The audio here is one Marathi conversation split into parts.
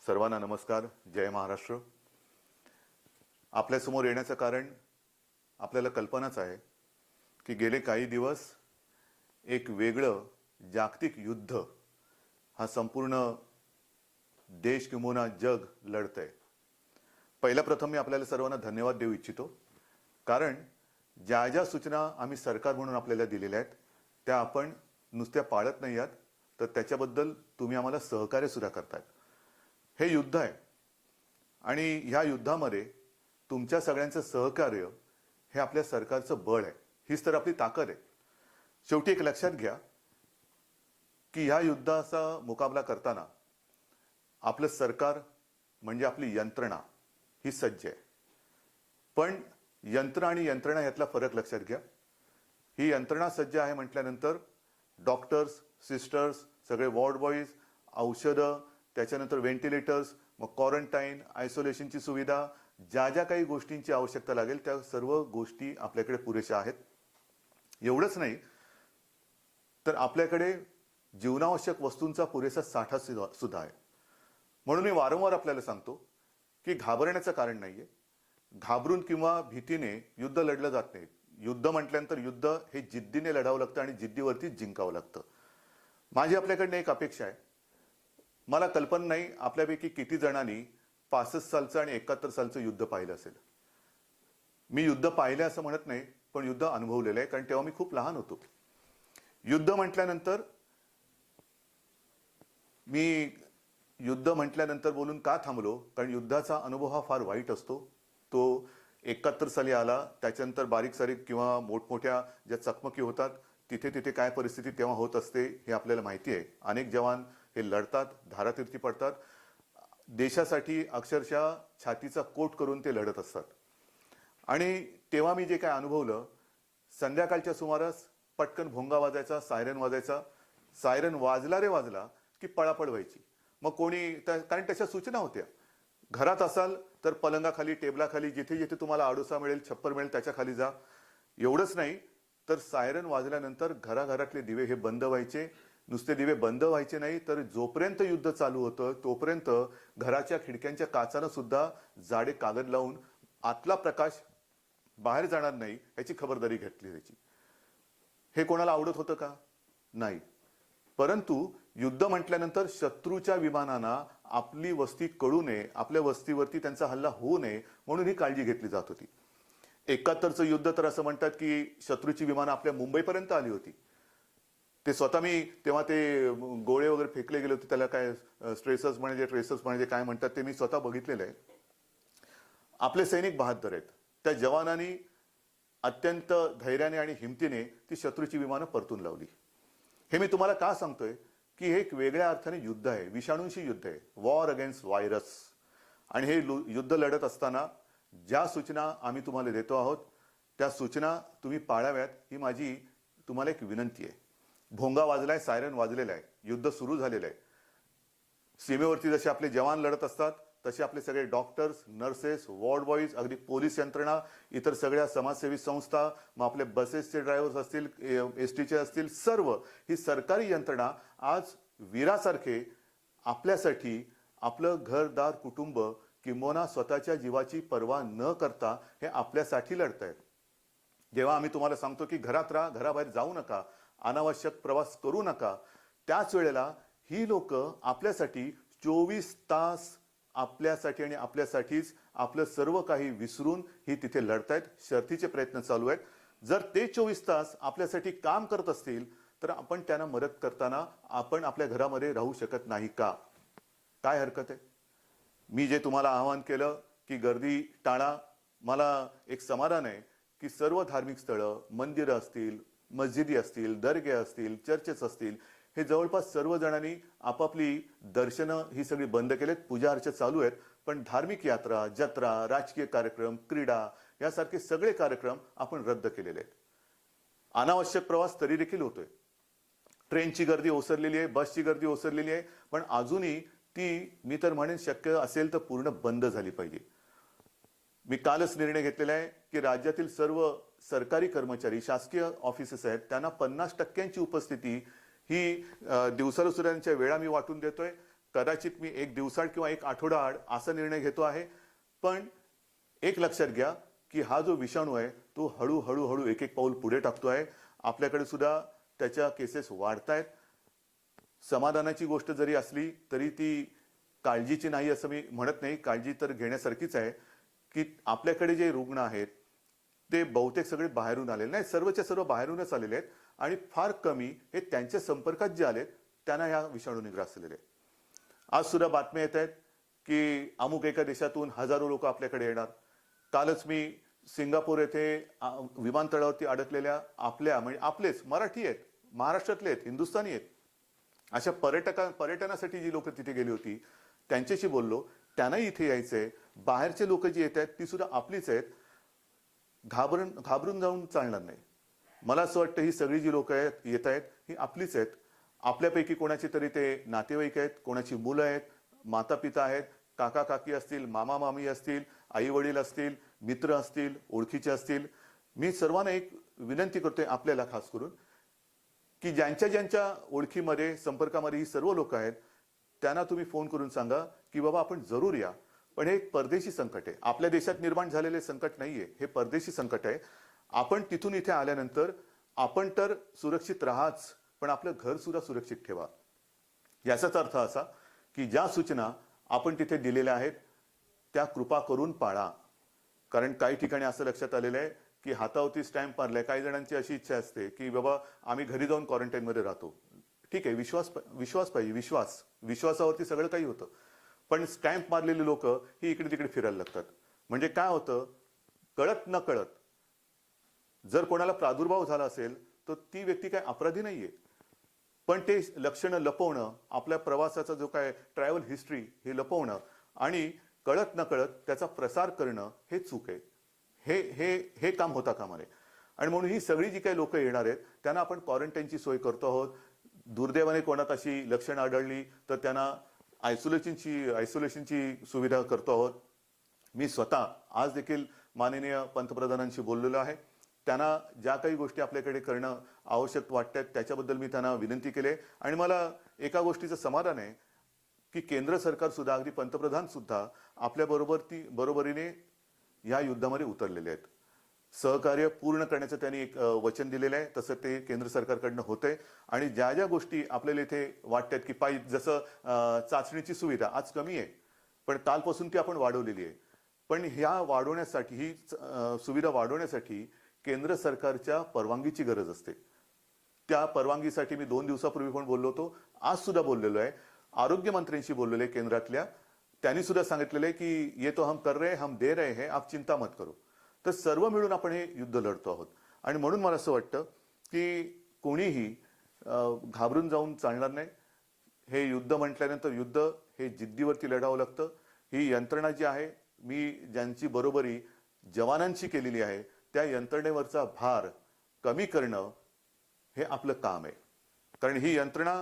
सर्वांना नमस्कार. जय महाराष्ट्र. आपल्यासमोर येण्याचं कारण आपल्याला कल्पनाच आहे की गेले काही दिवस एक वेगळं जागतिक युद्ध हा संपूर्ण देश किंवा जग लढतंय. पहिल्या प्रथम मी आपल्याला सर्वांना धन्यवाद देऊ इच्छितो, कारण ज्या ज्या सूचना आम्ही सरकार म्हणून आपल्याला दिलेल्या आहेत त्या आपण नुसत्या पाळत नाही आहात, तर त्याच्याबद्दल तुम्ही आम्हाला सहकार्य सुद्धा करताय. हे युद्ध आहे आणि ह्या युद्धामध्ये तुमच्या सगळ्यांचं सहकार्य हे आपल्या सरकारचं बळ आहे. हीच तर आपली ताकद आहे. शेवटी एक लक्षात घ्या की ह्या युद्धाचा मुकाबला करताना आपलं सरकार म्हणजे आपली यंत्रणा ही सज्ज आहे. पण यंत्र आणि यंत्रणा यातला फरक लक्षात घ्या. ही यंत्रणा सज्ज आहे म्हटल्यानंतर डॉक्टर्स, सिस्टर्स, सगळे वॉर्ड बॉईज, औषधं, त्याच्यानंतर व्हेंटिलेटर्स, मग क्वारंटाईन, आयसोलेशनची सुविधा, ज्या ज्या काही गोष्टींची आवश्यकता लागेल त्या सर्व गोष्टी आपल्याकडे पुरेशा आहेत. एवढंच नाही तर आपल्याकडे जीवनावश्यक वस्तूंचा पुरेसा साठा सुद्धा आहे. म्हणून मी वारंवार आपल्याला सांगतो की घाबरण्याचं कारण नाहीये. घाबरून किंवा भीतीने युद्ध लढलं जात नाही. युद्ध म्हटल्यानंतर युद्ध हे जिद्दीने लढावं लागतं आणि जिद्दीवरती जिंकावं लागतं. माझी आपल्याकडनं एक अपेक्षा आहे. मला कल्पना नाही आपल्यापैकी किती जणांनी 65 सालचं आणि 71 सालचं युद्ध पाहिलं असेल. मी युद्ध पाहिलं असं म्हणत नाही, पण युद्ध अनुभवलेलं आहे, कारण तेव्हा मी खूप लहान होतो. युद्ध म्हटल्यानंतर मी युद्ध म्हटल्यानंतर बोलून का थांबलो, कारण युद्धाचा अनुभव हा फार वाईट असतो. तो 71 साली आला. त्याच्यानंतर बारीक सारीक किंवा मोठमोठ्या ज्या चकमकी होतात तिथे तिथे काय परिस्थिती तेव्हा होत असते हे आपल्याला माहिती आहे. अनेक जवान हे लढतात, धारातीर्थी पडतात. देशासाठी अक्षरशः छातीचा कोट करून ते लढत असतात. आणि तेव्हा मी जे काय अनुभवलं, संध्याकाळच्या सुमारास पटकन भोंगा वाजायचा, सायरन वाजायचा. सायरन वाजला रे वाजला की पळापळ व्हायची. मग कोणी, कारण त्याच्या सूचना होत्या. घरात असाल तर पलंगाखाली, टेबलाखाली, जिथे जिथे तुम्हाला आडोसा मिळेल, छप्पर मिळेल त्याच्या खाली जा. एवढंच नाही तर सायरन वाजल्यानंतर घराघरातले दिवे हे बंद व्हायचे. नुसते दिवे बंद व्हायचे नाही तर जोपर्यंत युद्ध चालू होतं तोपर्यंत घराच्या खिडक्यांच्या काचानं सुद्धा जाडे कागद लावून आतला प्रकाश बाहेर जाणार नाही याची खबरदारी घेतली जायची. हे कोणाला आवडत होतं का? नाही. परंतु युद्ध म्हटल्यानंतर शत्रूच्या विमानांना आपली वस्ती कळू नये, आपल्या वस्तीवरती त्यांचा हल्ला होऊ नये म्हणून ही काळजी घेतली जात होती. 71चं युद्ध तर असं म्हणतात की शत्रूची विमानं आपल्या मुंबईपर्यंत आली होती. ते स्वतः मी तेव्हा ते गोळे वगैरे फेकले गेले होते, त्याला काय ट्रेसर्स म्हणायचे काय म्हणतात ते मी स्वतः बघितलेलं आहे. आपले सैनिक बहादर आहेत. त्या जवानांनी अत्यंत धैर्याने आणि हिमतीने ती शत्रूची विमानं परतून लावली. हे मी तुम्हाला का सांगतोय की हे एक वेगळ्या अर्थाने युद्ध आहे, विषाणूंशी युद्ध आहे, वॉर अगेन्स्ट व्हायरस. आणि हे युद्ध लढत असताना ज्या सूचना आम्ही तुम्हाला देतो आहोत त्या सूचना तुम्ही पाळाव्यात ही माझी तुम्हाला एक विनंती आहे. भोंगा वाजलाय, सायरन वाजलेला आहे, युद्ध सुरू झालेलं आहे. सीमेवरती जसे आपले जवान लढत असतात तसे आपले सगळे डॉक्टर्स, नर्सेस, वॉर्ड बॉईज, अगदी पोलीस यंत्रणा, इतर सगळ्या समाजसेवी संस्था, मग आपले बसेसचे ड्रायव्हर्स असतील, एसटीचे असतील, सर्व ही सरकारी यंत्रणा आज वीरासारखे आपल्यासाठी आपलं घरदार, कुटुंब किंबहुना स्वतःच्या जीवाची पर्वा न करता हे आपल्यासाठी लढतायत. जेव्हा आम्ही तुम्हाला सांगतो की घरात राहा, घराबाहेर जाऊ नका, अनावश्यक प्रवास करू नका, त्याच वेळेला ही लोक आपल्यासाठी 24 तास आपल्यासाठी आणि आपल्यासाठीच आपलं सर्व काही विसरून ही तिथे लढतायत. शर्थीचे प्रयत्न चालू आहेत. जर ते 24 तास आपल्यासाठी काम करत असतील तर आपण त्यांना मदत करताना आपण आपल्या घरामध्ये राहू शकत नाही का? काय हरकत आहे? मी जे तुम्हाला आवाहन केलं की गर्दी टाळा, मला एक समाधान आहे की सर्व धार्मिक स्थळं, मंदिरं असतील, मस्जिदी असतील, दर्गे असतील, चर्चेस असतील, हे जवळपास सर्व जणांनी आपापली दर्शनं ही सगळी बंद केलेत. पूजा अर्चा चालू आहेत, पण धार्मिक यात्रा, जत्रा, राजकीय कार्यक्रम, क्रीडा यासारखे सगळे कार्यक्रम आपण रद्द केलेले आहेत. अनावश्यक प्रवास तरी देखील होतोय. ट्रेनची गर्दी ओसरलेली आहे, बसची गर्दी ओसरलेली आहे, पण अजूनही ती मी तर म्हणेन शक्य असेल तर पूर्ण बंद झाली पाहिजे. मी कालच निर्णय घेतलेला आहे की राज्यातील सर्व सरकारी कर्मचारी, शासकीय ऑफिसेस आहेत त्यांना 50% उपस्थिती ही दिवसाला सुद्धा वेळा मी वाटून देतोय. कदाचित मी एक दिवसाआड किंवा एक आठवडाआड असा निर्णय घेतो आहे, पण एक लक्षात घ्या की हा जो विषाणू आहे तो हळू एक एक पाऊल पुढे टाकतो आहे. आपल्याकडे सुद्धा त्याच्या केसेस वाढतायत. समाधानाची गोष्ट जरी असली तरी ती काळजीची नाही असं मी म्हणत नाही. काळजी तर घेण्यासारखीच आहे की आपल्याकडे जे रुग्ण आहेत ते बहुतेक सगळे बाहेरून आलेले नाही, सर्वच्या सर्व बाहेरूनच आलेले आहेत आणि फार कमी हे त्यांच्या संपर्कात जे आलेत त्यांना ह्या विषाणूने ग्रासलेले आहेत. आज सुद्धा बातम्या येत आहेत की अमुक एका देशातून हजारो लोक आपल्याकडे येणार. कालच मी सिंगापूर येथे विमानतळावरती अडकलेल्या आपल्या म्हणजे आपलेच मराठी आहेत, महाराष्ट्रातले आहेत, हिंदुस्थानी आहेत अशा पर्यटनासाठी जी लोक तिथे गेली होती त्यांच्याशी बोललो. त्यांनाही इथे यायचंय. बाहेरचे लोक जी येत आहेत ती सुद्धा आपलीच आहेत. घाबरून जाऊन चालणार नाही. मला असं वाटतं ही सगळी जी लोक येत आहेत ही आपलीच आहेत. आपल्यापैकी कोणाची तरी ते नातेवाईक आहेत, कोणाची मुलं आहेत, माता पिता आहेत, काका काकी असतील, मामा मामी असतील, आई वडील असतील, मित्र असतील, ओळखीचे असतील. मी सर्वांना एक विनंती करतोय आपल्याला खास करून की ज्यांच्या ओळखीमध्ये संपर्कामध्ये ही सर्व लोक आहेत त्यांना तुम्ही फोन करून सांगा की बाबा आपण जरूर या. पण हे एक परदेशी संकट आहे, आपल्या देशात निर्माण झालेले संकट नाहीये, हे परदेशी संकट आहे. आपण तिथून इथे आल्यानंतर आपण तर सुरक्षित राहाच, पण आपलं घर सुद्धा सुरक्षित ठेवा. याचाच अर्थ असा की ज्या सूचना आपण तिथे दिलेल्या आहेत त्या कृपा करून पाळा. कारण काही ठिकाणी असं लक्षात आलेलं आहे की हातावरती स्टॅम्प मारलाय. काही जणांची अशी इच्छा असते की बाबा आम्ही घरी जाऊन क्वारंटाईनमध्ये राहतो. ठीक आहे, विश्वास पाहिजे, विश्वासावरती सगळं काही होतं. पण स्टॅम्प मारलेली लोक ही इकडे तिकडे फिरायला लागतात. म्हणजे काय होतं, कळत न कळत जर कोणाला प्रादुर्भाव झाला असेल तर ती व्यक्ती काय अपराधी नाहीये, पण ते लक्षणं लपवणं, आपल्या प्रवासाचा जो काय ट्रॅव्हल हिस्ट्री हे लपवणं आणि कळत न कळत त्याचा प्रसार करणं हे चूक आहे. हे हे हे काम होता कामा नये. आणि म्हणून ही सगळी जी काही लोक येणार आहेत त्यांना आपण क्वारंटाईनची सोय करतो आहोत. दुर्दैवाने कोणात अशी लक्षणं आढळली तर त्यांना आयसोलेशनची सुविधा करतो आहोत. मी स्वतः आज देखील माननीय पंतप्रधानांशी बोललेलो आहे. त्यांना ज्या काही गोष्टी आपल्याकडे करणं आवश्यक वाटतात त्याच्याबद्दल मी त्यांना विनंती केली आहे. आणि मला एका गोष्टीचं समाधान आहे की केंद्र सरकार सुद्धा, अगदी पंतप्रधान सुद्धा आपल्या बरोबरीने या युद्धामध्ये उतरलेले आहेत. सहकार्य पूर्ण करण्याचं त्यांनी एक वचन दिलेलं आहे. तसं ते केंद्र सरकारकडनं होतंय. आणि ज्या ज्या गोष्टी आपल्याला इथे वाटतात की जसं चाचणीची सुविधा आज कमी आहे, पण कालपासून ती आपण वाढवलेली आहे. पण ह्या वाढवण्यासाठी, ही सुविधा वाढवण्यासाठी केंद्र सरकारच्या परवानगीची गरज असते. त्या परवानगीसाठी मी 2 दिवसापूर्वी पण बोललो होतो, आज सुद्धा बोललेलो आहे. आरोग्य मंत्र्यांशी बोललेलो आहे केंद्रातल्या. त्यांनी सुद्धा सांगितलेलं आहे की ये तो हम कर रहे हैं, हम दे रहे हैं, आप चिंता मत करो. तर सर्व मिळून आपण हे युद्ध लढतो आहोत. आणि म्हणून मला असं वाटतं की कोणीही घाबरून जाऊन चालणार नाही. हे युद्ध म्हटल्यानंतर युद्ध हे जिद्दीवरती लढावं लागतं. ही यंत्रणा जी आहे, मी ज्यांची बरोबरी जवानांची केलेली आहे त्या यंत्रणेवरचा भार कमी करणं हे आपलं काम आहे. कारण ही यंत्रणा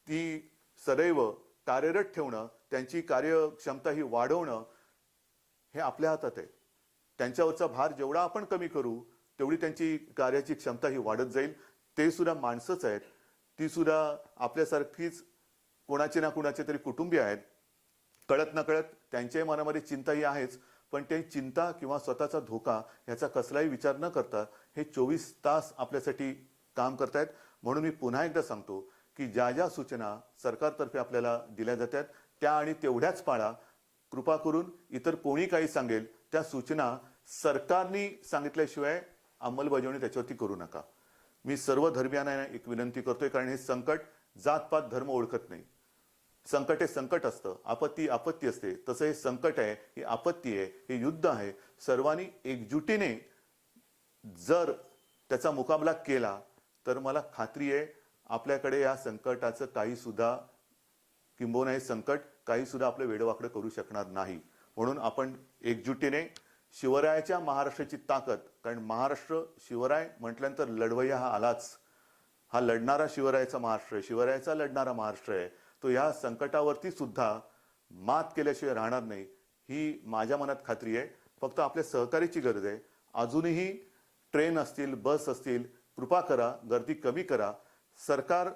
ती सदैव कार्यरत ठेवणं, त्यांची कार्यक्षमता ही वाढवणं हे आपल्या हातात आहे. त्यांच्यावरचा भार जेवढा आपण कमी करू तेवढी त्यांची कार्याची क्षमता ही वाढत जाईल. ते सुद्धा माणसंच आहेत, ती सुद्धा आपल्यासारखीच कोणाचे ना कोणाचे तरी कुटुंबीय आहेत. कळत न कळत त्यांच्याही मनामध्ये चिंता ही आहेच, पण ते चिंता किंवा स्वतःचा धोका याचा कसलाही विचार न करता हे 24 तास आपल्यासाठी काम करतायत. म्हणून मी पुन्हा एकदा सांगतो की ज्या ज्या सूचना सरकारतर्फे आपल्याला दिल्या जातात त्या आणि तेवढ्याच पाळा. कृपा करून इतर कोणी काही सांगेल त्या सूचना सरकारने सांगितल्याशिवाय अंमलबजावणी त्याच्यावरती करू नका. मी सर्व धर्मियांना एक विनंती करतोय, कारण हे संकट जातपात धर्म ओळखत नाही. संकट हे संकट असतं, आपत्ती आपत्ती असते. तसं हे संकट आहे, ही आपत्ती आहे, हे युद्ध आहे. सर्वांनी एकजुटीने जर त्याचा मुकाबला केला तर मला खात्री आहे आपल्याकडे या संकटाचं काही सुद्धा, किंबहुना हे संकट काही सुद्धा आपलं वेडवाकडं करू शकणार नाही. म्हणून आपण एकजुटीने शिवरायाच्या महाराष्ट्राची ताकद, कारण महाराष्ट्र शिवराय म्हटल्यानंतर लढवय्या हा आलाच. हा लढणारा शिवरायाचा महाराष्ट्र आहे, शिवरायाचा लढणारा महाराष्ट्र आहे. तो या संकटावरती सुद्धा मात केल्याशिवाय राहणार नाही, ही माझ्या मनात खात्री आहे. फक्त आपल्या सहकार्याची गरज आहे. अजूनही ट्रेन असतील, बस असतील, कृपा करा, गर्दी कमी करा. सरकार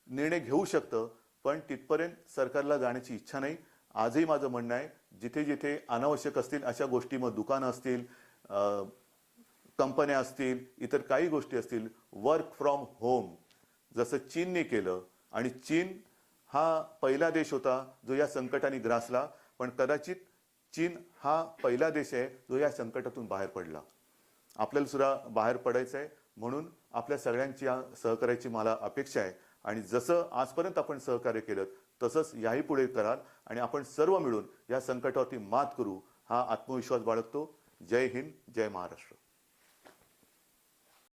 निर्णय घेऊ शकतं, पण तिथपर्यंत सरकारला जाण्याची इच्छा नाही. आजही माझं म्हणणं आहे, जिथे जिथे अनावश्यक असतील अशा गोष्टी, मग दुकानं असतील, कंपन्या असतील, इतर काही गोष्टी असतील, वर्क फ्रॉम होम जसं चीनने केलं, आणि चीन हा पहिला देश होता जो या संकटाने ग्रासला, पण कदाचित चीन हा पहिला देश आहे जो या संकटातून बाहेर पडला. आपल्याला सुद्धा बाहेर पडायचं आहे, म्हणून आपल्या सगळ्यांची सहकार्याची मला अपेक्षा आहे. आणि जसं आजपर्यंत आपण सहकार्य केलं तसंच याही पुढे कराल, आणि आपण सर्व मिळून या संकटावरती मात करू, हा आत्मविश्वास बाळगतो. जय हिंद, जय महाराष्ट्र.